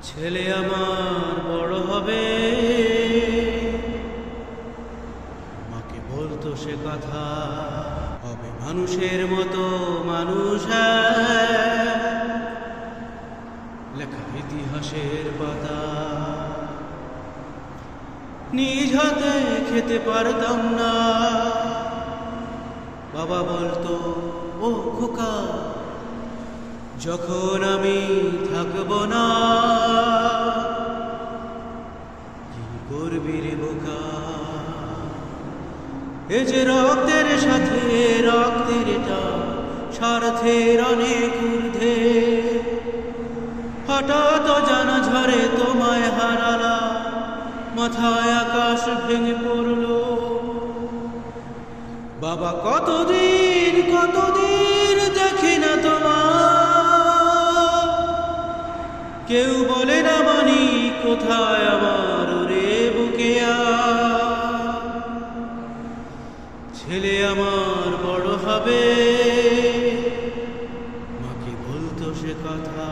ছেলে আমার বড় হবে, মাকে বলতো সে কথা, হবে মানুষের মতো মানুষ, লেখা ইতিহাসের পাতা। নিজ হাতে খেতে পারতাম না, বাবা বলতো ও খোকা, যখন আমি থাকবো না, কি করবি রে বোকা। এ যে রক্তের সাথে রক্তের টান, স্বার্থের অনেক ঊর্ধ্বে, হঠাৎ জানা ঝরে তোমায় হারালা, মাথায় আকাশ ভেঙে পড়লো। বাবা কতদিন কতদিন দেখি না তোমার, কেউ বলে না মানি কোথায় আমার রে বুকেয়া। ছেলে আমার বড় হবে, মাকে বলতো সে কথা।